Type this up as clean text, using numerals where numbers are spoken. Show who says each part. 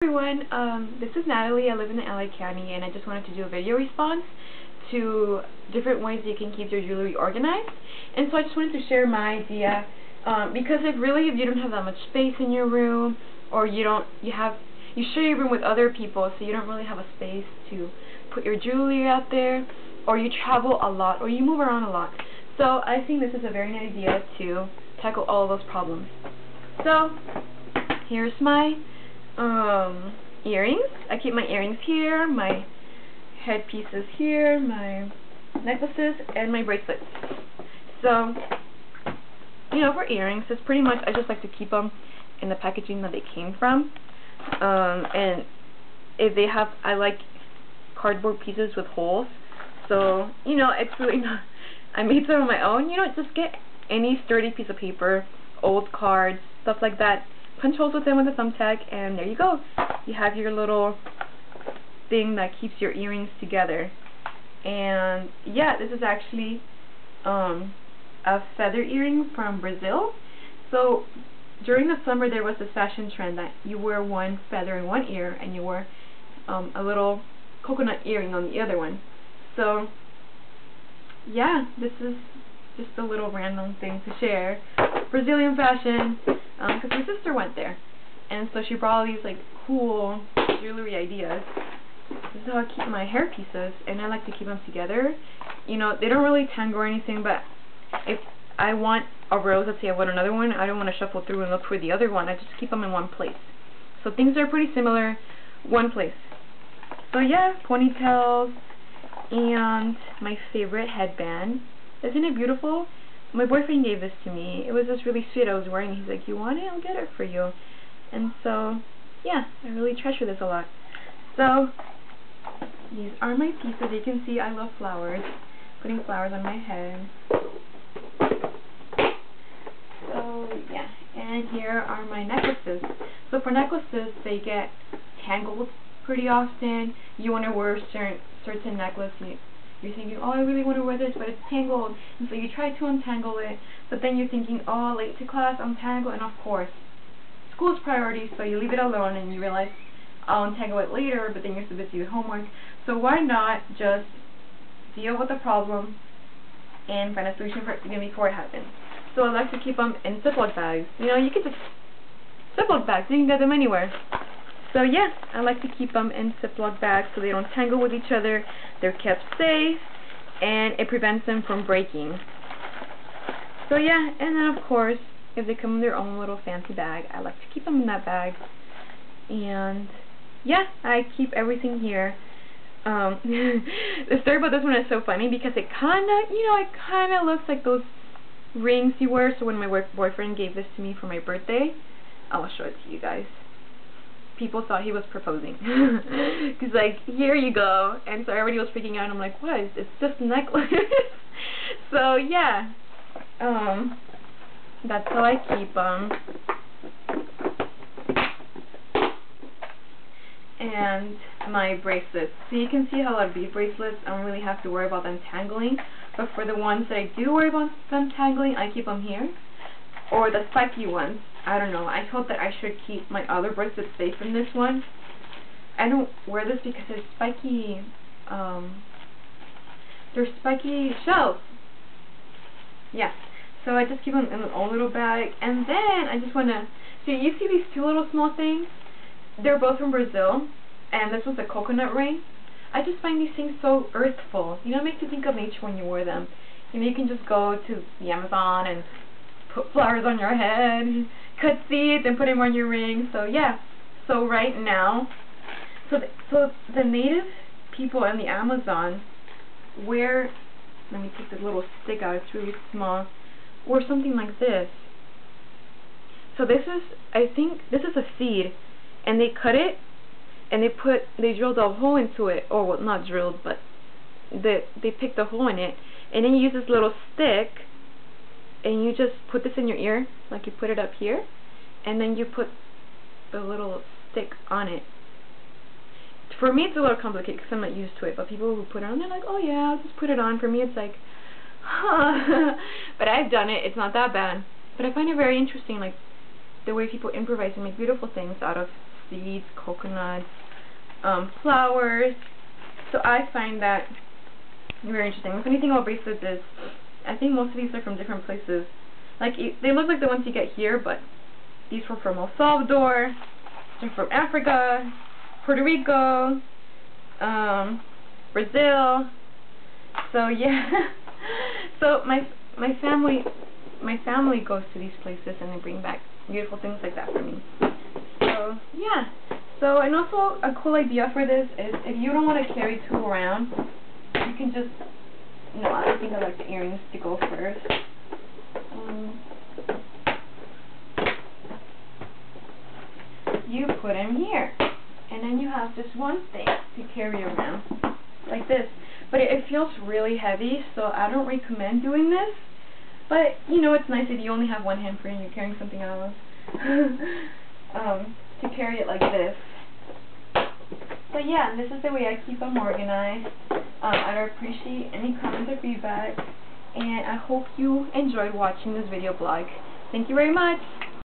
Speaker 1: Everyone, this is Natalie. I live in the LA County and I just wanted to do a video response to different ways you can keep your jewelry organized. And so I just wanted to share my idea because if you don't have that much space in your room, or you share your room with other people, so you don't really have a space to put your jewelry out there, or you travel a lot, or you move around a lot. So I think this is a very nice idea to tackle all of those problems. So here's my earrings. I keep my earrings here, my headpieces here, my necklaces, and my bracelets. So, for earrings, it's pretty much, I just like to keep them in the packaging that they came from. And if they have, I like cardboard pieces with holes. So, it's really not, I made some on my own. Just get any sturdy piece of paper, old cards, stuff like that. Punch holes with them with a thumbtack, and there you go. You have your little thing that keeps your earrings together. And yeah, this is actually a feather earring from Brazil. So during the summer there was this fashion trend that you wear one feather in one ear and you wear a little coconut earring on the other one. So yeah, this is just a little random thing to share. Brazilian fashion, because my sister went there, and so she brought all these like cool jewelry ideas. This is how I keep my hair pieces, and I like to keep them together. They don't really tangle or anything, but if I want a rose, let's say I want another one, I don't want to shuffle through and look for the other one. I just keep them in one place. So things are pretty similar, one place. So yeah, ponytails, and my favorite headband. Isn't it beautiful? My boyfriend gave this to me. It was just really sweet. I was wearing it. He's like, "You want it? I'll get it for you." And so, yeah, I really treasure this a lot. So, these are my pieces. You can see I love flowers. Putting flowers on my head. So, yeah. And here are my necklaces. So for necklaces, they get tangled pretty often. You want to wear a certain necklace. You're thinking, oh, I really want to wear this, but it's tangled. And so you try to untangle it, but then you're thinking, oh, late to class, untangle. And of course, school's priority, so you leave it alone and you realize, I'll untangle it later, but then you're so busy with homework. So why not just deal with the problem and find a solution for it even before it happens? So I like to keep them in Ziploc bags. You could just, Ziploc bags, you can get them anywhere. So yeah, I like to keep them in Ziploc bags so they don't tangle with each other. They're kept safe, and it prevents them from breaking. So yeah, and then of course, if they come in their own little fancy bag, I like to keep them in that bag. And yeah, I keep everything here. The story about this one is so funny because it kinda looks like those rings you wear. So when my boyfriend gave this to me for my birthday, I'll show it to you guys. People thought he was proposing. He's like, here you go. And so everybody was freaking out, and I'm like, what? It's just a necklace. So yeah, that's how I keep them. And my bracelets. So you can see how a lot of these bracelets, I don't really have to worry about them tangling. But for the ones that I do worry about them tangling, I keep them here. Or the spiky ones. I don't know. I thought that I should keep my other bracelets safe from this one. I don't wear this because it's spiky. They're spiky shells. Yeah. So I just keep them in an old little bag. And then I just want to. So you see these two little small things? They're both from Brazil. And this was a coconut ring. I just find these things so earthful. It makes you think of nature when you wear them. You can just go to the Amazon and put flowers on your head, cut seeds, and put them on your ring. So yeah. So right now, so the native people in the Amazon wear. Let me take the little stick out. It's really small. Or something like this. So this is, I think, this is a seed, and they cut it, and they drilled a hole into it. Or well, not drilled, but they picked a hole in it, and then you use this little stick. And you just put this in your ear, like you put it up here, and then you put the little stick on it. For me, it's a little complicated because I'm not used to it, but people who put it on, they're like, oh yeah, I'll just put it on. For me, it's like, huh. But I've done it. It's not that bad. But I find it very interesting, like the way people improvise and make beautiful things out of seeds, coconuts, flowers. So I find that very interesting. The funny thing about bracelets is, I think most of these are from different places. Like, they look like the ones you get here, but these were from El Salvador, they're from Africa, Puerto Rico, Brazil. So yeah, so my family goes to these places and they bring back beautiful things like that for me. So yeah. So, and also a cool idea for this is if you don't want to carry two around, you can just, no, I think I like the earrings to go first. You put them here, and then you have just one thing to carry around, like this. But it feels really heavy, so I don't recommend doing this. But, you know, it's nice if you only have one hand free and you're carrying something else. To carry it like this. But yeah, this is the way I keep them organized. I'd appreciate any comments or feedback, and I hope you enjoyed watching this video blog. Thank you very much!